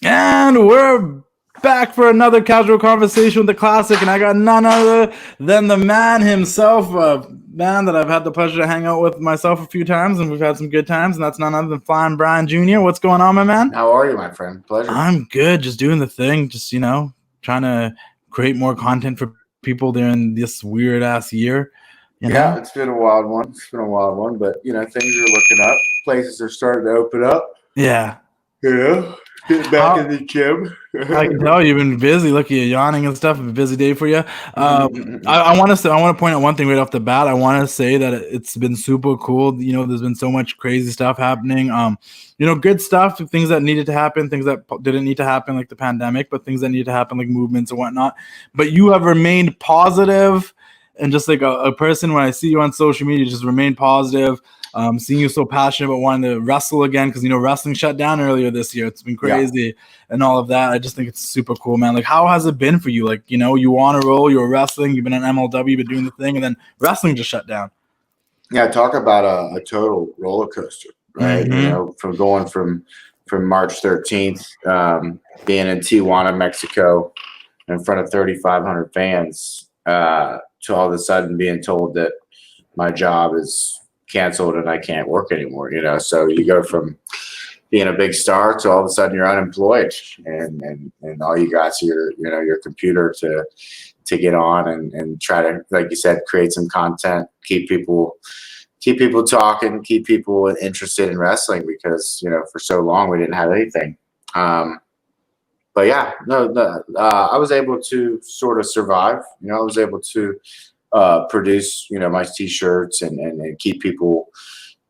And we're back for another casual conversation with the classic, and I got none other than the man himself, a man that I've had the pleasure to hang out with myself a few times, and we've had some good times, and that's none other than Flying Brian Jr. What's going on, my man? How are you, my friend? Pleasure. I'm good, just doing the thing, just, trying to create more content for people during this weird-ass year. Yeah, it's been a wild one. But, things are looking up. Places are starting to open up. Yeah. Getting back in the gym. I can tell you've been busy. Look at you yawning and stuff. A busy day for you. I want to point out one thing right off the bat. I want to say that it's been super cool. There's been so much crazy stuff happening. Good stuff, things that needed to happen, things that didn't need to happen, like the pandemic, but things that needed to happen, like movements and whatnot. But you have remained positive, and just like a person, when I see you on social media, just remain positive. Seeing you so passionate about wanting to wrestle again, because wrestling shut down earlier this year. It's been crazy and all of that. I just think it's super cool, man. Like, how has it been for you? Like, you on a roll, you were wrestling, you've been on MLW, you've been doing the thing, and then wrestling just shut down. Yeah, talk about a total roller coaster, right? Mm-hmm. From going from March 13th, being in Tijuana, Mexico, in front of 3,500 fans, to all of a sudden being told that my job is canceled and I can't work anymore, so you go from being a big star to all of a sudden you're unemployed, and all you got is your computer to get on and try to, like you said, create some content, keep people talking, keep people interested in wrestling, because for so long we didn't have anything. But yeah, I was able to sort of survive. I was able to produce, my t-shirts and keep people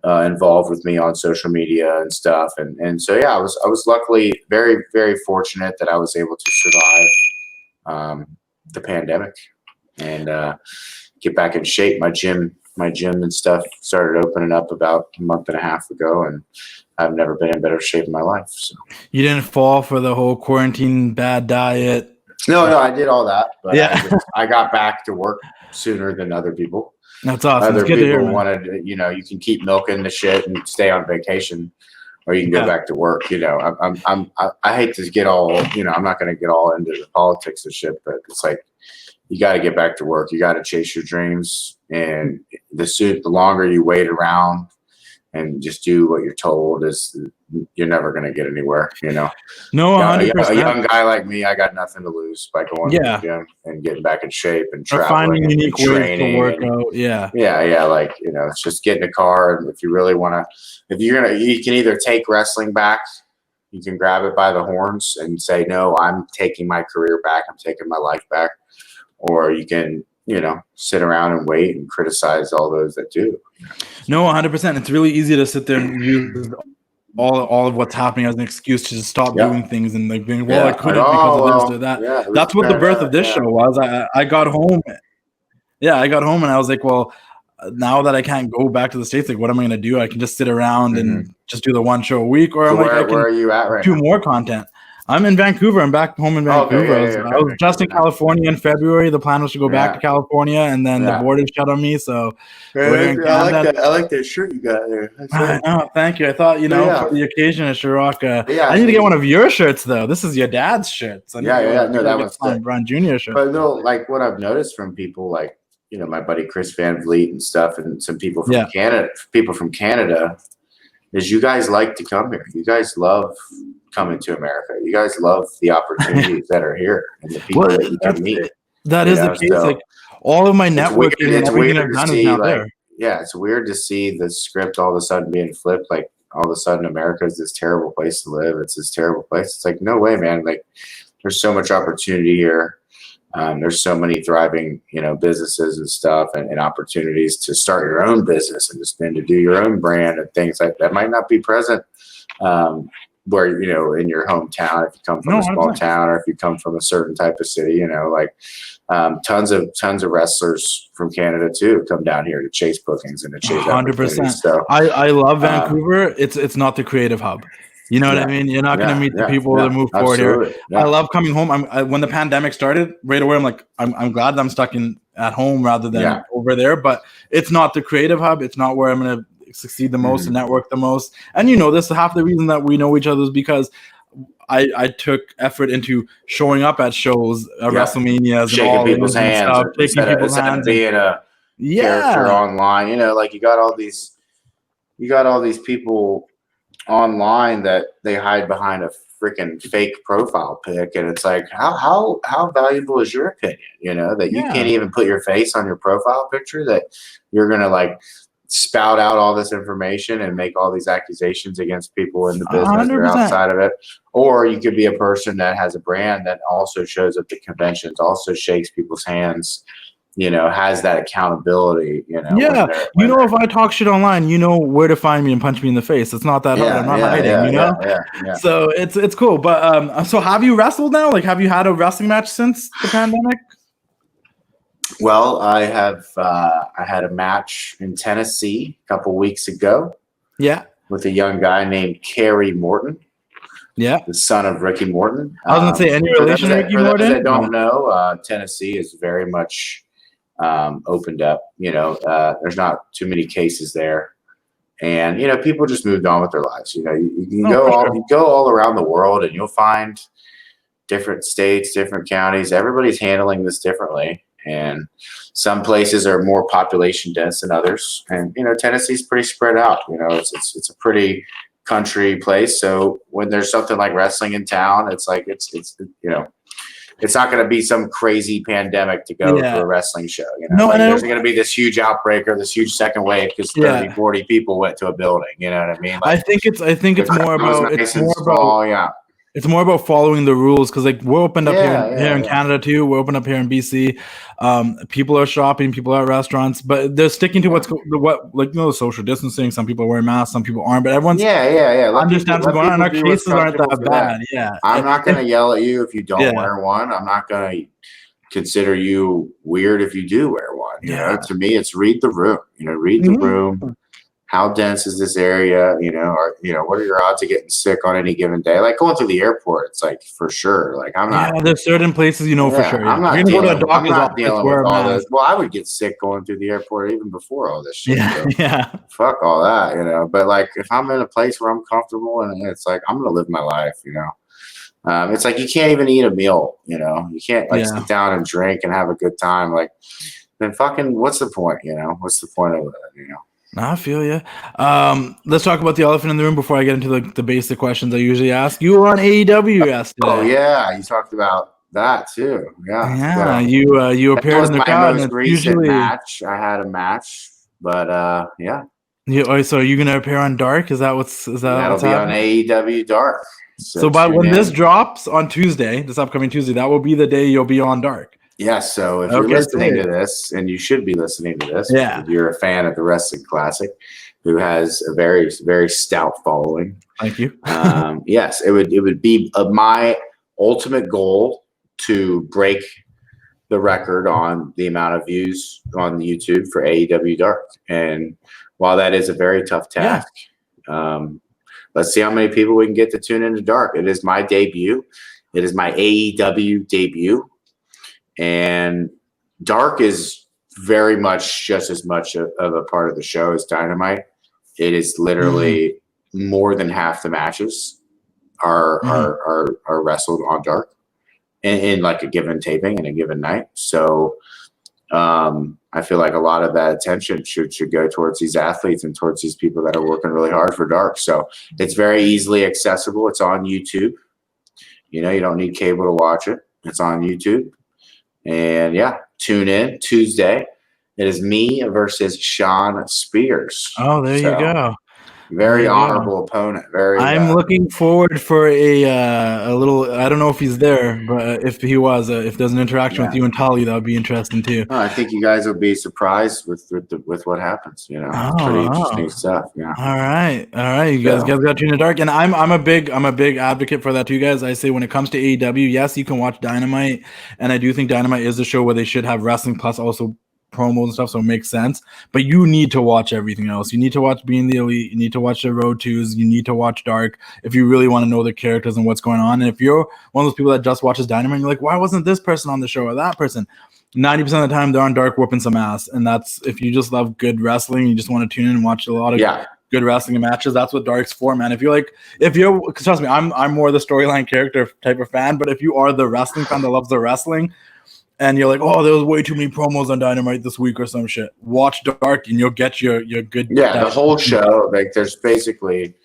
involved with me on social media and stuff. And so, yeah, I was luckily very, very fortunate that I was able to survive the pandemic and get back in shape. My gym and stuff started opening up about a month and a half ago, and I've never been in better shape in my life. So you didn't fall for the whole quarantine bad diet? No, I did all that, but yeah. I got back to work sooner than other people. That's awesome. Other people wanted, you can keep milking the shit and stay on vacation, or you can go back to work. I hate to get all, I'm not going to get all into the politics of shit, but it's like, you got to get back to work. You got to chase your dreams, and the longer you wait around and just do what you're told, you're never going to get anywhere, No, 100%. A young guy like me, I got nothing to lose by going to the gym and getting back in shape and traveling, finding unique ways to work out. Like, it's just get in a car, and if you really want to, you can either take wrestling back, you can grab it by the horns and say, no, I'm taking my career back, I'm taking my life back, or you can sit around and wait and criticize all those that do. No, 100%. It's really easy to sit there and use all of what's happening as an excuse to just stop doing things and like being, I couldn't because of this or that. Yeah, that's what the birth of this show was. I got home. Yeah, I got home and I was like, well, now that I can't go back to the States, like, what am I going to do? I can just sit around and just do the one show a week, or where are you at right now? Do more content. I'm in Vancouver. I'm back home in Vancouver. I was just in California in February. The plan was to go back to California, and then the border shut on me. So I like that shirt you got there. I know. Thank you. I thought, for the occasion, I should rock. I need to get one of your shirts, though. This is your dad's shirt. So no, that was Brian Jr. shirt. But no, like what I've noticed from people, like my buddy Chris Van Vliet and stuff, and some people from Canada, is you guys like to come here. You guys love coming to America. You guys love the opportunities that are here and the people that you can meet. That is the case. So like all of my networking and everything I've done is not there. Yeah, it's weird to see the script all of a sudden being flipped. Like all of a sudden America is this terrible place to live. It's this terrible place. It's like, no way, man. Like there's so much opportunity here. There's so many thriving, businesses and stuff and opportunities to start your own business and to do your own brand and things like that might not be present where, in your hometown, if you come from a small town or if you come from a certain type of city, tons of wrestlers from Canada too come down here to chase bookings and to chase 100%. So I love Vancouver. It's not the creative hub. You know what I mean? You're not going to meet the people that move forward here. Yeah. I love coming home. When the pandemic started, right away, I'm like, I'm glad that I'm stuck at home rather than over there. But it's not the creative hub. It's not where I'm going to succeed the most and network the most. And this half the reason that we know each other is because I took effort into showing up at shows, WrestleManias, shaking and all people's hands, stuff, shaking people's instead hands, of being a character online. You know, like you got all these people online that they hide behind a freaking fake profile pic, and it's like, how valuable is your opinion? You know, that you can't even put your face on your profile picture, that you're gonna like spout out all this information and make all these accusations against people in the business or outside of it. Or you could be a person that has a brand that also shows up at conventions, also shakes people's hands, you know, has that accountability, you know. If I talk shit online, you know where to find me and punch me in the face. It's not that hard. I'm not hiding, you know? Yeah. So it's cool. But so have you wrestled now? Like, have you had a wrestling match since the pandemic? Well, I have. I had a match in Tennessee a couple weeks ago. Yeah, with a young guy named Kerry Morton. Yeah, the son of Ricky Morton. I was gonna say, any relation to Ricky Morton? For those that don't know, Tennessee is very much opened up. You know, there's not too many cases there, and you know, people just moved on with their lives. You know, you go all around the world, and you'll find different states, different counties. Everybody's handling this differently. And some places are more population dense than others. And, you know, Tennessee's pretty spread out. You know, it's a pretty country place. So when there's something like wrestling in town, it's like, it's you know, it's not going to be some crazy pandemic to go to a wrestling show. You know, there's going to be this huge outbreak or this huge second wave because 30, 40 people went to a building. You know what I mean? Like, I think it's more about, it's more about following the rules, because like we're opened up here in Canada too. We're open up here in BC. People are shopping, people are at restaurants, but they're sticking to the social distancing. Some people are wearing masks, some people aren't, but everyone's understands what's going on. Our cases aren't that bad. Yeah, I'm not going to yell at you if you don't wear one. I'm not going to consider you weird if you do wear one. You know, to me, it's read the room. You know, read the room. How dense is this area? You know, or what are your odds of getting sick on any given day? Like going through the airport, it's like for sure. Like I'm not. Yeah, there's certain places for sure. I'm not dealing with all this. Well, I would get sick going through the airport even before all this shit. Fuck all that, you know. But like if I'm in a place where I'm comfortable and it's like I'm gonna live my life, you know. It's like you can't even eat a meal, you know. You can't like sit down and drink and have a good time. Like then fucking what's the point, you know? What's the point of it, you know? I feel you. Let's talk about the elephant in the room before I get into the basic questions I usually ask. You were on AEW yesterday. Oh yeah, you talked about that too. Yeah. You appeared in the crowd. Most recent match. I had a match, but yeah. So are you gonna appear on Dark? Is that that'll be on AEW Dark. So when this drops on Tuesday, this upcoming Tuesday, that will be the day you'll be on Dark. Yes, so if you're listening to this, and you should be listening to this, if you're a fan of the Wrestling Classic, who has a very, very stout following. Thank you. Yes, it would be my ultimate goal to break the record on the amount of views on YouTube for AEW Dark. And while that is a very tough task, let's see how many people we can get to tune into Dark. It is my debut. It is my AEW debut. And Dark is very much just as much of a part of the show as Dynamite. It is literally more than half the matches are wrestled on Dark in like a given taping and a given night. So I feel like a lot of that attention should go towards these athletes and towards these people that are working really hard for Dark. So it's very easily accessible. It's on YouTube. You know, you don't need cable to watch it. It's on YouTube. And tune in Tuesday. It is me versus Sean Spears. Oh, there you go. Very honorable opponent. I'm looking forward for a little. I don't know if he's there, but if he was, if there's an interaction with you and Tali, that would be interesting too. I think you guys will be surprised with what happens. You know, pretty interesting stuff. Yeah. All right. You guys got to tune in Dark, and I'm a big advocate for that too, guys. I say when it comes to AEW, yes, you can watch Dynamite, and I do think Dynamite is the show where they should have wrestling plus also promos and stuff, so it makes sense. But you need to watch everything else. You need to watch Being the Elite. You need to watch the Road 2s. You need to watch Dark if you really want to know the characters and what's going on. And if you're one of those people that just watches Dynamite, and you're like, why wasn't this person on the show or that person? 90% of the time, they're on Dark whooping some ass. And that's if you just love good wrestling, you just want to tune in and watch a lot of good wrestling and matches. That's what Dark's for, man. If you're trust me, I'm more the storyline character type of fan, but if you are the wrestling fan that loves the wrestling, and you're like, oh, there was way too many promos on Dynamite this week or some shit, watch Dark and you'll get your good. Yeah, the whole show, like there's basically,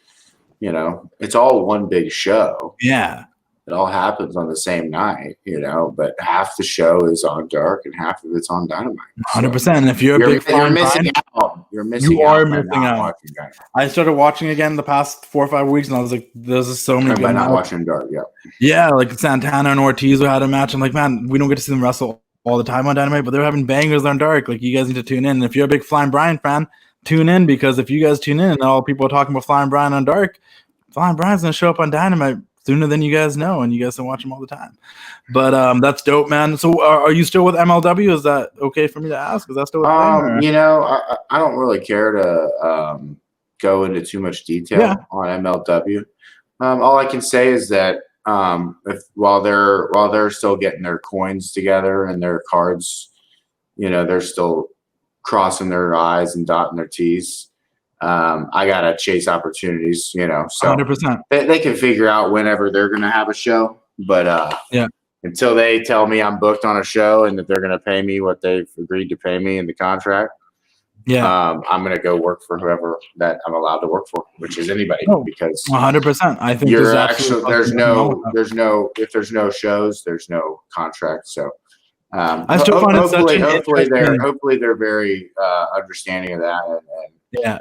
it's all one big show. Yeah. It all happens on the same night, but half the show is on Dark and half of it's on Dynamite. 100%. And if you're a big fan, you're missing out. You're missing you out. are missing out. Watching Dynamite. I started watching again the past 4 or 5 weeks, and I was like, "There's so many." By not watching Dark, yeah. Yeah, like Santana and Ortiz had a match. I'm like, man, we don't get to see them wrestle all the time on Dynamite, but they're having bangers on Dark. Like, you guys need to tune in. And if you're a big Flying Brian fan, tune in, because if you guys tune in and all people are talking about Flying Brian on Dark, Flying Brian's gonna show up on Dynamite sooner than you guys know, and you guys can watch him all the time. But that's dope, man. So are you still with MLW? Is that okay for me to ask? Is that still a thing? I don't really care to go into too much detail on MLW. All I can say is that while they're still getting their coins together and their cards, they're still crossing their I's and dotting their T's. I gotta chase opportunities, so 100%. They can figure out whenever they're gonna have a show, but until they tell me I'm booked on a show and that they're gonna pay me what they've agreed to pay me in the contract, I'm gonna go work for whoever that I'm allowed to work for, which is anybody, because 100%. I think there's no shows, there's no contract, so. I still find hopefully they're very understanding of that, and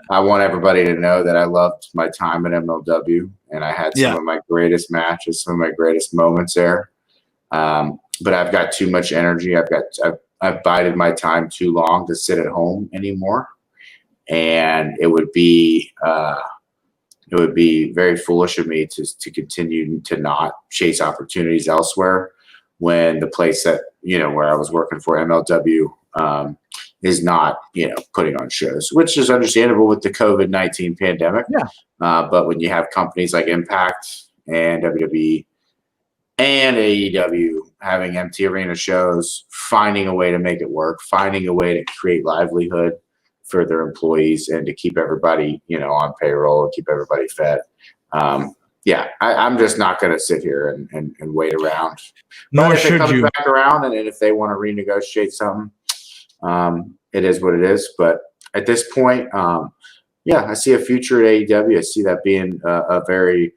I want everybody to know that I loved my time at MLW, and I had some of my greatest matches, some of my greatest moments there. But I've got too much energy. I've bided my time too long to sit at home anymore, and it would be very foolish of me to continue to not chase opportunities elsewhere when the place that where I was working for, MLW, is not putting on shows, which is understandable with the COVID-19 pandemic. But when you have companies like Impact and WWE and AEW having empty arena shows, finding a way to make it work, finding a way to create livelihood for their employees and to keep everybody on payroll and keep everybody fed. I'm just not going to sit here and wait around. But if it comes back around and if they want to renegotiate something, it is what it is. But at this point, I see a future at AEW. I see that being a very,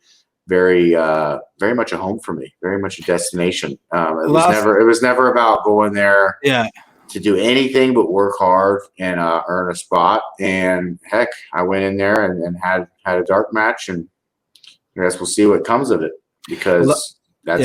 very, very much a home for me, very much a destination. It was never about going there to do anything but work hard and earn a spot. And heck, I went in there and had a dark match, and I guess we'll see what comes of it, because that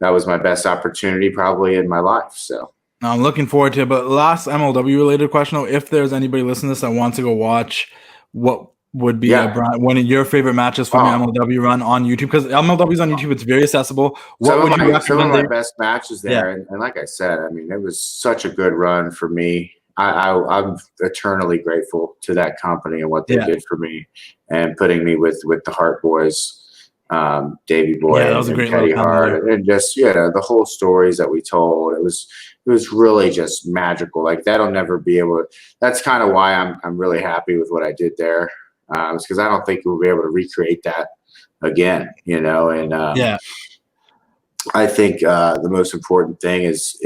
was my best opportunity probably in my life. So I'm looking forward to it. But last MLW related question, though, if there's anybody listening to this that wants to go watch, what would be one of your favorite matches from the MLW run on YouTube? Because MLW's on YouTube, it's very accessible. What would you recommend? Some of my best matches there, and like I said, I mean, it was such a good run for me. I'm eternally grateful to that company and what they did for me, and putting me with the Hart Boys, Davey Boy, and Teddy Hart, and just the whole stories that we told. It was really just magical. Like, that'll never be able to. That's kind of why I'm really happy with what I did there, because I don't think we'll be able to recreate that again. And I think the most important thing is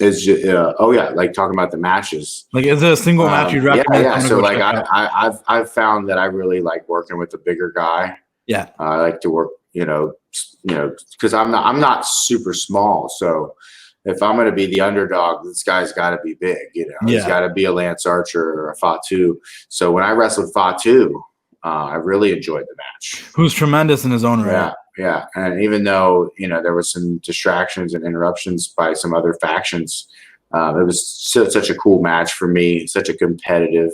like talking about the matches. Like, is there a single match you'd recommend? Yeah. So like I've found that I really like working with the bigger guy. Yeah. I like to work, because I'm not super small. So if I'm going to be the underdog, this guy's got to be big. He's got to be a Lance Archer or a Fatu. So when I wrestled Fatu, I really enjoyed the match. Who's tremendous in his own right. Yeah, and even though there was some distractions and interruptions by some other factions, it was such a cool match for me. Such a competitive,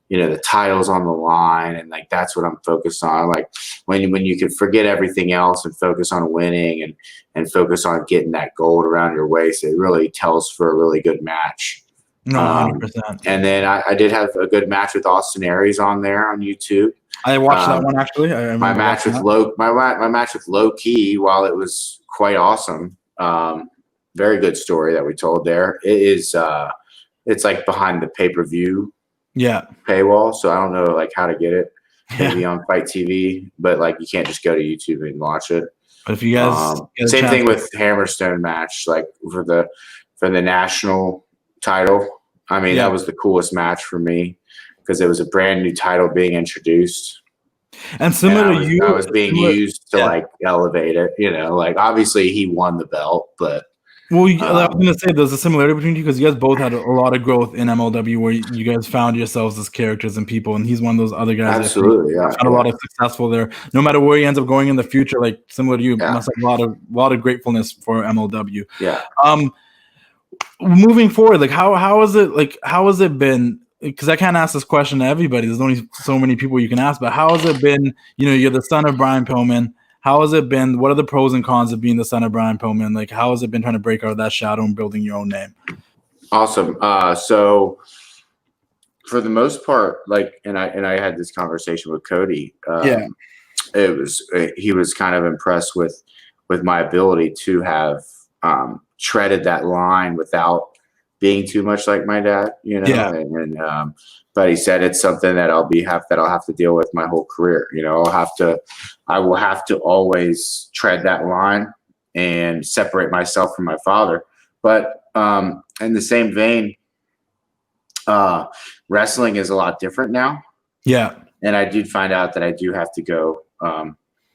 the titles on the line, and like that's what I'm focused on. Like when you can forget everything else and focus on winning and focus on getting that gold around your waist, it really tells for a really good match. No, 100%. And then I did have a good match with Austin Aries on there on YouTube. I watched that one actually. My match with Low Key, while it was quite awesome, very good story that we told there. It it's like behind the pay-per-view paywall, so I don't know like how to get it. Maybe on Fight TV, but like you can't just go to YouTube and watch it. But if you guys same thing with Hammerstone match, like for the national title. I mean, that was the coolest match for me because it was a brand new title being introduced. And similar to you, I was being used to like elevate it, you know, like obviously he won the belt, but I was going to say there's a similarity between you because you guys both had a lot of growth in MLW where you guys found yourselves as characters and people, and he's one of those other guys. Absolutely, found a lot of successful there. No matter where he ends up going in the future, like similar to you, must have a lot of gratefulness for MLW. Yeah. Moving forward, like how has it been? Because I can't ask this question to everybody. There's only so many people you can ask, but how has it been? You know, you're the son of Brian Pillman. How has it been? What are the pros and cons of being the son of Brian Pillman? Like, how has it been trying to break out of that shadow and building your own name? Awesome. So for the most part, like, and I had this conversation with Cody. He was kind of impressed with my ability to have treaded that line without being too much like my dad, you know, but he said it's something that I'll have to deal with my whole career. You know, I will have to always tread that line and separate myself from my father. But in the same vein, wrestling is a lot different now. Yeah. And I did find out that I do have to go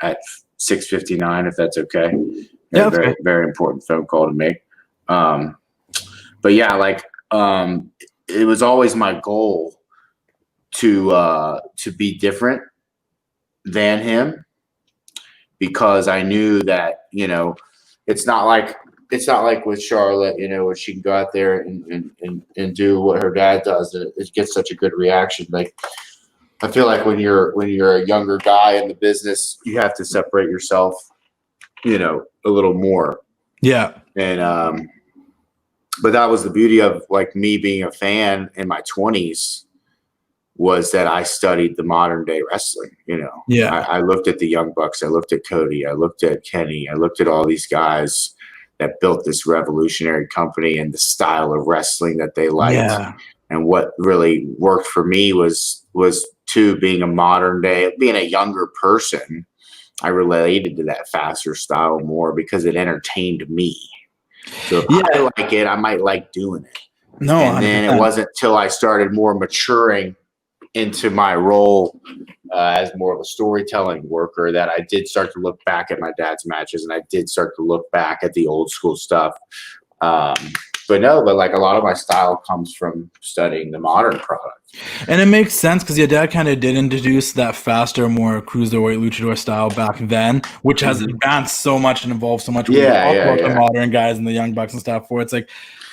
at 6:59, if that's okay. Yeah, very, very important phone call to make. But yeah, like it was always my goal to be different than him, because I knew that, you know, it's not like with Charlotte, you know, where she can go out there and do what her dad does, and it gets such a good reaction. Like, I feel like when you're a younger guy in the business, you have to separate yourself, you know, a little more. Yeah. And but that was the beauty of like me being a fan in my 20s, was that I studied the modern day wrestling, you know. Yeah. I looked at the Young Bucks, I looked at Cody, I looked at Kenny, I looked at all these guys that built this revolutionary company and the style of wrestling that they liked. Yeah. And what really worked for me was to being a modern day, being a younger person, I related to that faster style more because it entertained me. So if I like it, I might like doing it. No, and then 100%. It wasn't till I started more maturing into my role as more of a storytelling worker that I did start to look back at my dad's matches, and I did start to look back at the old school stuff. But like a lot of my style comes from studying the modern product. And it makes sense because your dad kind of did introduce that faster, more cruiserweight luchador style back then, which has advanced so much and evolved so much. The modern guys and the Young Bucks and stuff. Where it's like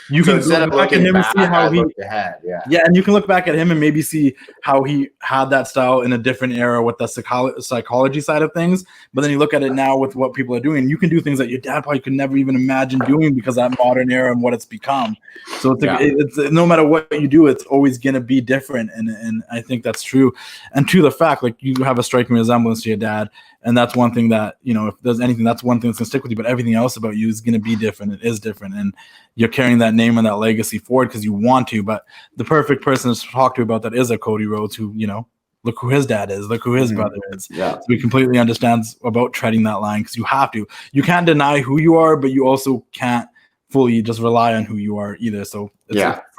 you can look back at him and see how he ahead. Yeah, and you can look back at him and maybe see how he had that style in a different era with the psychology side of things. But then you look at it now with what people are doing, and you can do things that your dad probably could never even imagine doing because of that modern era and what it's become. So it's no matter what you do, it's always going to be different. And I think that's true. And to the fact, like, you have a striking resemblance to your dad. And that's one thing that, you know, if there's anything, that's one thing that's going to stick with you. But everything else about you is going to be different. It is different. And you're carrying that name and that legacy forward because you want to. But the perfect person to talk to about that is a Cody Rhodes, who, you know, look who his dad is. Look who his brother is. Yeah. So he completely understands about treading that line because you have to. You can't deny who you are, but you also can't fully just rely on who you are either. So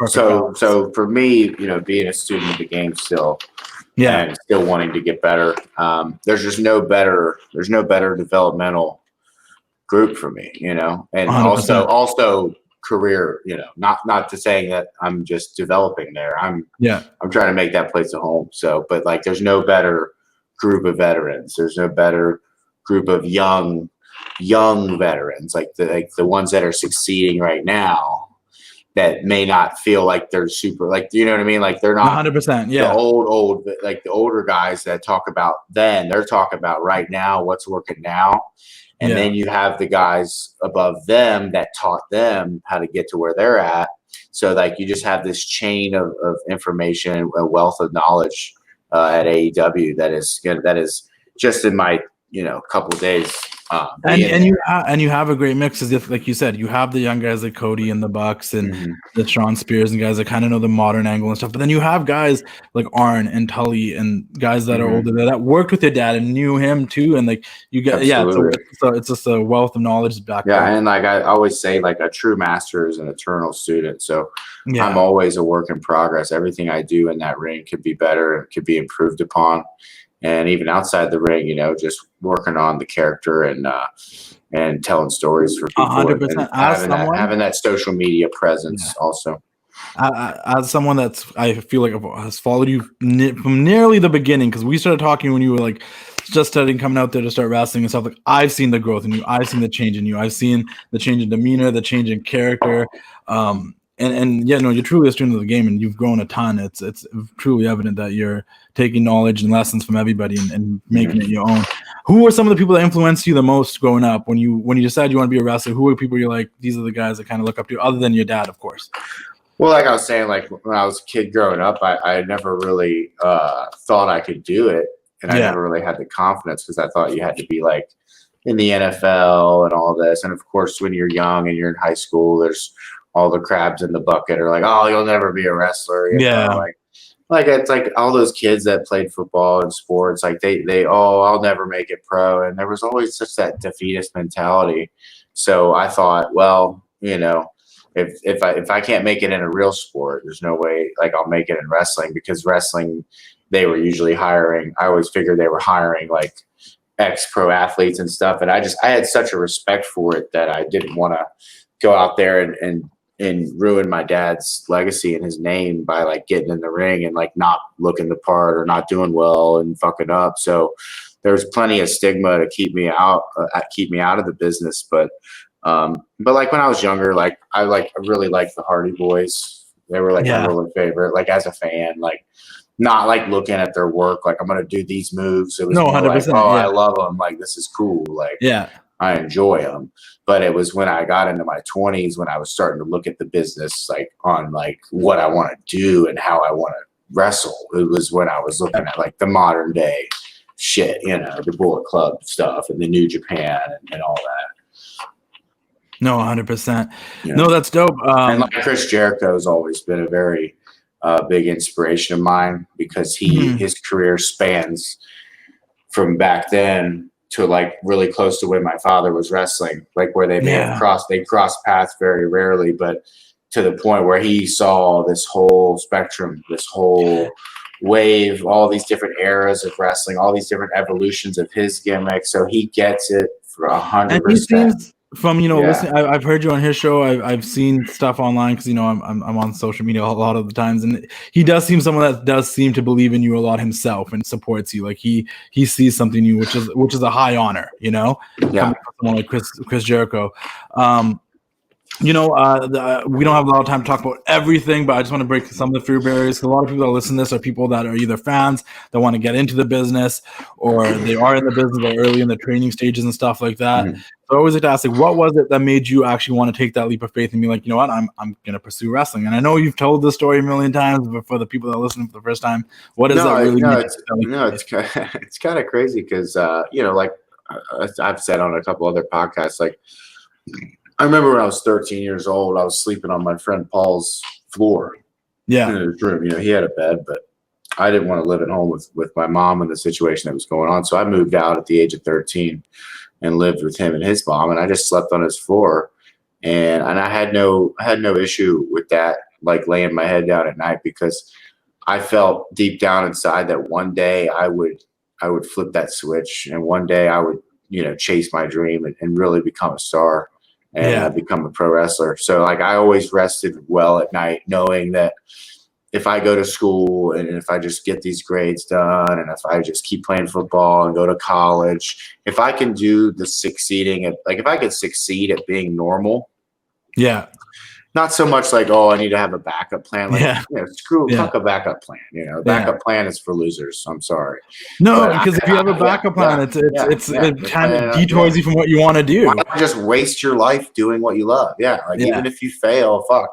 so for me, you know, being a student of the game still, and still wanting to get better, there's no better developmental group for me, you know, and 100%. also career, you know, not to saying that I'm just developing there. I'm trying to make that place a home. So, but like, there's no better group of veterans. There's no better group of young veterans, like the ones that are succeeding right now, that may not feel like they're super, like, you know what I mean? Like, they're not 100%. Yeah. The old, like the older guys that talk about then, they're talking about right now, what's working now. And then you have the guys above them that taught them how to get to where they're at. So like, you just have this chain of information and a wealth of knowledge at AEW that is just in my, you know, couple of days And you have a great mix, as if, like you said, you have the young guys like Cody and the Bucks and the Sean Spears and guys that kind of know the modern angle and stuff. But then you have guys like Arn and Tully and guys that are older that worked with your dad and knew him too. And like you get, it's just a wealth of knowledge back there. And like I always say, like a true master is an eternal student. So I'm always a work in progress. Everything I do in that ring could be better and could be improved upon. And even outside the ring, you know, just working on the character and telling stories for people 100%. and having that social media presence also. As someone I feel like has followed you from nearly the beginning, because we started talking when you were like just starting coming out there to start wrestling and stuff. Like I've seen the growth in you, I've seen the change in you, I've seen the change in demeanor, the change in character. And yeah, no, you're truly a student of the game, and you've grown a ton. It's truly evident that you're taking knowledge and lessons from everybody and making it your own. Who are some of the people that influenced you the most growing up when you decided you want to be a wrestler? Who are people you're like, these are the guys that kind of look up to, other than your dad, of course? Well, like I was saying, like when I was a kid growing up, I never really thought I could do it, and I never really had the confidence because I thought you had to be like in the NFL and all this. And of course, when you're young and you're in high school, there's all the crabs in the bucket are like, oh, you'll never be a wrestler. You know? Like it's like all those kids that played football and sports, like they I'll never make it pro. And there was always such that defeatist mentality. So I thought, well, you know, if I can't make it in a real sport, there's no way like I'll make it in wrestling, because wrestling, they were usually hiring. I always figured they were hiring like ex-pro athletes and stuff. And I had such a respect for it that I didn't want to go out there and ruin my dad's legacy and his name by like getting in the ring and like not looking the part or not doing well and fucking up. So there's plenty of stigma to keep me out of the business. But like when I was younger, like I really liked the Hardy Boys. They were like my real favorite, like as a fan, like not like looking at their work, like I'm going to do these moves. It was 100%, like, I love them. Like, this is cool. Like, I enjoy them. But it was when I got into my 20s when I was starting to look at the business, like on like what I want to do and how I want to wrestle. It was when I was looking at like the modern day shit, you know, the Bullet Club stuff and the New Japan and all that. No, 100%. Yeah. No, that's dope. And like Chris Jericho has always been a very big inspiration of mine, because his career spans from back then to like really close to when my father was wrestling, like where they crossed paths very rarely, but to the point where he saw this whole spectrum, this whole wave, all these different eras of wrestling, all these different evolutions of his gimmick. So he gets it for 100%. From listening, I've heard you on his show. I've seen stuff online because I'm on social media a lot of the times, and he does seem someone that does seem to believe in you a lot himself and supports you. Like he sees something in you, which is a high honor. Coming from someone like Chris Jericho. We don't have a lot of time to talk about everything, but I just want to break some of the fear barriers. A lot of people that listen to this are people that are either fans that want to get into the business, or they are in the business or early in the training stages and stuff like that. Mm-hmm. So I always like to ask, like, what was it that made you actually want to take that leap of faith and be like, you know what, I'm going to pursue wrestling? And I know you've told this story a million times, but for the people that are listening for the first time, what is that really mean? It's kind of crazy because, like I've said on a couple other podcasts, like, I remember when I was 13 years old, I was sleeping on my friend Paul's floor in his room. He had a bed, but I didn't want to live at home with my mom and the situation that was going on. So I moved out at the age of 13 and lived with him and his mom, and I just slept on his floor. And I had no issue with that, like laying my head down at night, because I felt deep down inside that one day I would flip that switch, and one day I would, chase my dream and really become a star. And become a pro wrestler. So like I always rested well at night, knowing that if I go to school and if I just get these grades done, and if I just keep playing football and go to college, if I can do the succeeding, if I could succeed at being normal, Not so much like, oh, I need to have a backup plan. Like, fuck a backup plan. A backup plan is for losers. I'm sorry. No, because if you have a backup plan, it kind of detours you from what you want to do. Why not just waste your life doing what you love? Even if you fail, at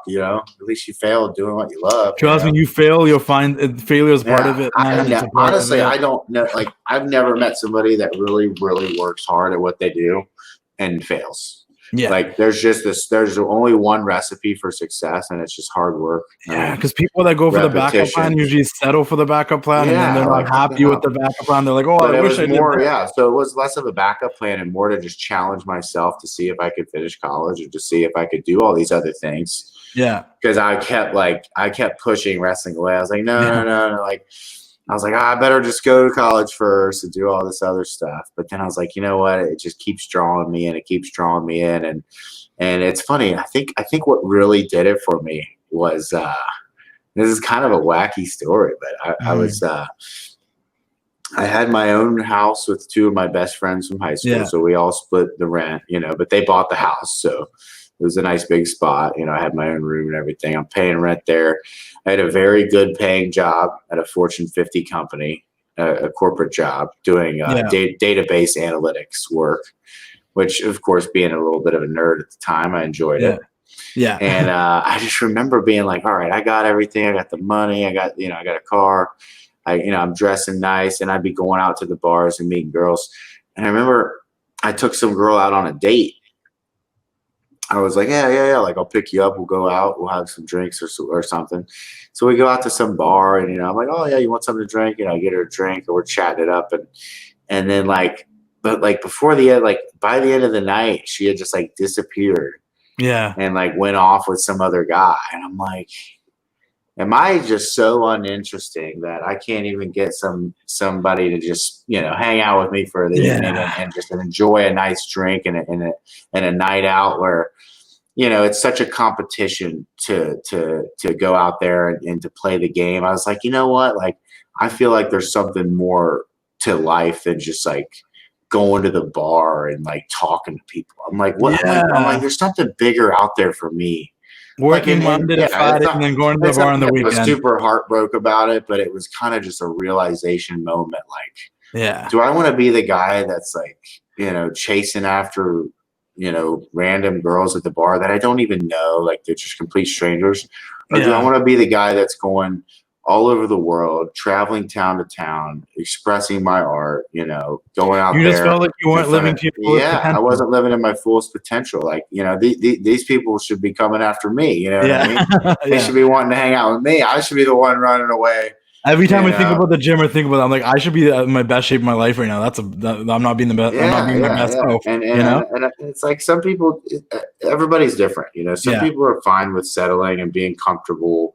least you failed doing what you love. Trust me, you fail, you'll find failure is part of it. Honestly, I don't know. Like, I've never met somebody that really, really works hard at what they do and fails. Yeah. Like, there's only one recipe for success, and it's just hard work. Yeah, because people that go for the backup plan usually settle for the backup plan, and then they're not happy with the backup plan. They're like, oh, I wish I did more. Yeah, so it was less of a backup plan and more to just challenge myself to see if I could finish college or to see if I could do all these other things. Yeah. Because I kept pushing wrestling away. I was like, no. Like, I was like, I better just go to college first and do all this other stuff. But then I was like, you know what? It just keeps drawing me in. It keeps drawing me in. And it's funny. I think what really did it for me was this is kind of a wacky story, but I had my own house with two of my best friends from high school. Yeah. So we all split the rent, but they bought the house. So it was a nice big spot. I had my own room and everything. I'm paying rent there. I had a very good paying job at a Fortune 50 company, a corporate job doing database analytics work, which, of course, being a little bit of a nerd at the time, I enjoyed it. Yeah. And I just remember being like, all right, I got everything. I got the money. I got a car. I'm dressing nice, and I'd be going out to the bars and meeting girls. And I remember I took some girl out on a date. I was like, yeah. Like, I'll pick you up. We'll go out. We'll have some drinks or something. So we go out to some bar, and, I'm like, oh, yeah, you want something to drink? I get her a drink, and we're chatting it up. And then, before the end, by the end of the night, she had just, disappeared. Yeah. And, went off with some other guy. And I'm like, am I just so uninteresting that I can't even get somebody to just, hang out with me for the evening and just enjoy a nice drink and a night out where, it's such a competition to go out there and to play the game. I was like, you know what? I feel like there's something more to life than just going to the bar and talking to people. I'm like, what? Yeah. I'm like, there's something bigger out there for me. Working Monday to Friday and then going to the bar on the weekend. I was super heartbroken about it, but it was kind of just a realization moment. Do I want to be the guy that's chasing after, random girls at the bar that I don't even know, they're just complete strangers? Or do I want to be the guy that's going all over the world, traveling town to town, expressing my art, going out there. You just felt like you weren't living to your fullest potential. I wasn't living in my fullest potential. These people should be coming after me. You know what I mean? They should be wanting to hang out with me. I should be the one running away. Every time I think about the gym or think about it, I'm like, I should be in my best shape of my life right now. I'm not being the best. I'm not being my best self. And it's like some people, everybody's different. Some people are fine with settling and being comfortable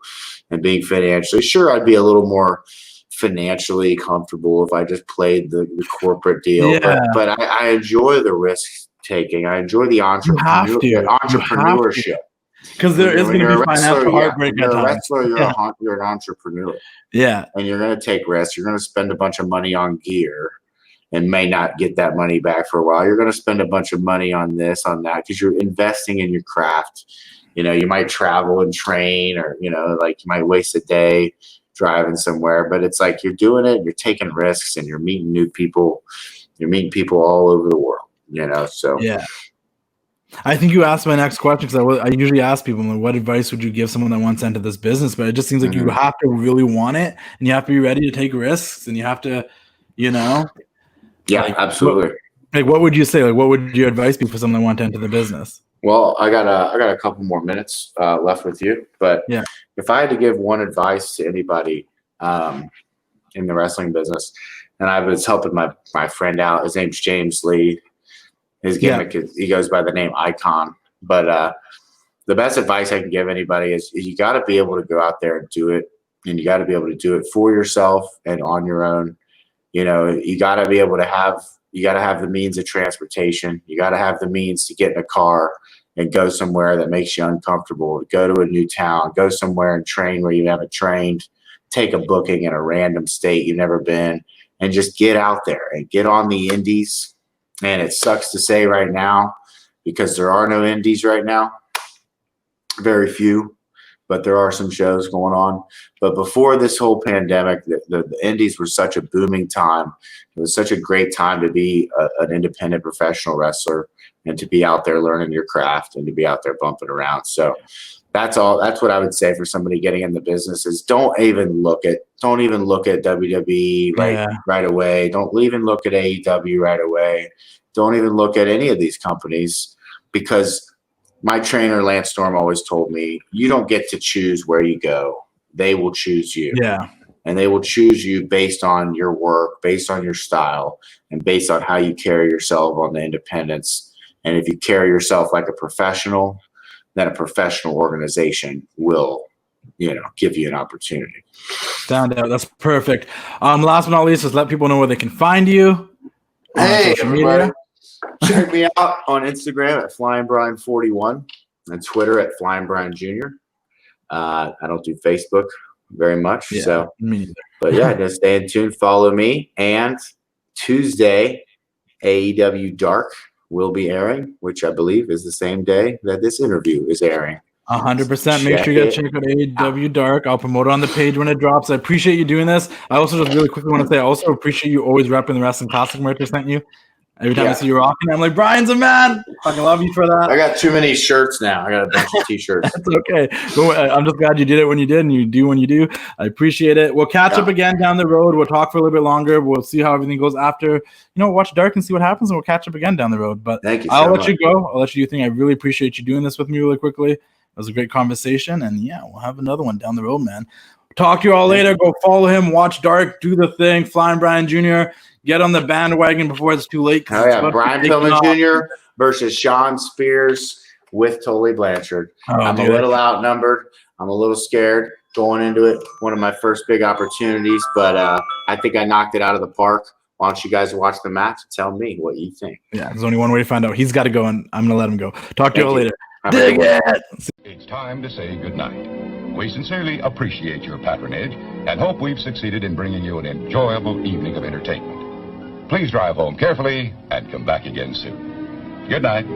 and being financially. Sure, I'd be a little more financially comfortable if I just played the corporate deal. Yeah. But I enjoy the risk taking. I enjoy the entrepreneurship. Because there is going to be financial heartbreak. You're a wrestler, you're an entrepreneur. Yeah. And you're going to take risks. You're going to spend a bunch of money on gear and may not get that money back for a while. You're going to spend a bunch of money on this, on that, because you're investing in your craft. You might travel and train, or, you might waste a day driving somewhere, but it's like you're doing it, you're taking risks, and you're meeting new people. You're meeting people all over the world, so. Yeah. I think you asked my next question, because I usually ask people, what advice would you give someone that wants to enter this business? But it just seems like you have to really want it, and you have to be ready to take risks, and you have to, Yeah, absolutely. What would you say? What would your advice be for someone that wants to enter the business? Well, I got a couple more minutes left with you, but if I had to give one advice to anybody in the wrestling business, and I was helping my friend out, his name's James Lee. His gimmick is, he goes by the name Icon. But the best advice I can give anybody is you got to be able to go out there and do it, and you got to be able to do it for yourself and on your own. You got to be able to have the means of transportation. You got to have the means to get in a car and go somewhere that makes you uncomfortable. Go to a new town. Go somewhere and train where you haven't trained. Take a booking in a random state you've never been, and just get out there and get on the indies. And it sucks to say right now, because there are no indies right now. very few, but there are some shows going on. But before this whole pandemic, the indies were such a booming time. It was such a great time to be an independent professional wrestler and to be out there learning your craft and to be out there bumping around. So that's all. That's what I would say for somebody getting in the business is don't even look at WWE right away. Don't even look at AEW right away. Don't even look at any of these companies, because my trainer, Lance Storm, always told me, you don't get to choose where you go. They will choose you. Yeah. And they will choose you based on your work, based on your style, and based on how you carry yourself on the independence. And if you carry yourself like a professional, then a professional organization will, give you an opportunity. Stand out. That's perfect. Last but not least, just let people know where they can find you. Hey, everybody. Check me out on Instagram at FlyingBrian41 and Twitter at FlyingBrian Jr. I don't do Facebook very much. Yeah, me neither. But yeah, just stay in tune. Follow me. And Tuesday, AEW Dark will be airing, which I believe is the same day that this interview is airing. 100%. Make sure you guys check out AEW Dark. I'll promote it on the page when it drops. I appreciate you doing this. I also just really quickly want to say I also appreciate you always repping the Wrestling Classic merch I sent you. Every time I see you rocking, I'm like, Brian's a man. Fucking love you for that. I got too many shirts now. I got a bunch of T-shirts. That's okay. I'm just glad you did it when you did, and you do when you do. I appreciate it. We'll catch up again down the road. We'll talk for a little bit longer. We'll see how everything goes after. Watch Dark and see what happens, and we'll catch up again down the road. But thank you. I'll let you go. I'll let you do your thing. I really appreciate you doing this with me really quickly. It was a great conversation, and we'll have another one down the road, man. Talk to you all later. Go follow him. Watch Dark. Do the thing. Flying Brian Jr. Get on the bandwagon before it's too late. Oh, yeah. Brian Pillman Jr. versus Sean Spears with Tully Blanchard. I'm a little outnumbered. I'm a little scared going into it. One of my first big opportunities, but I think I knocked it out of the park. Why don't you guys watch the match and tell me what you think? Yeah, there's only one way to find out. He's got to go, and I'm going to let him go. Talk to you all later. Dig it! It's time to say goodnight. We sincerely appreciate your patronage and hope we've succeeded in bringing you an enjoyable evening of entertainment. Please drive home carefully and come back again soon. Good night.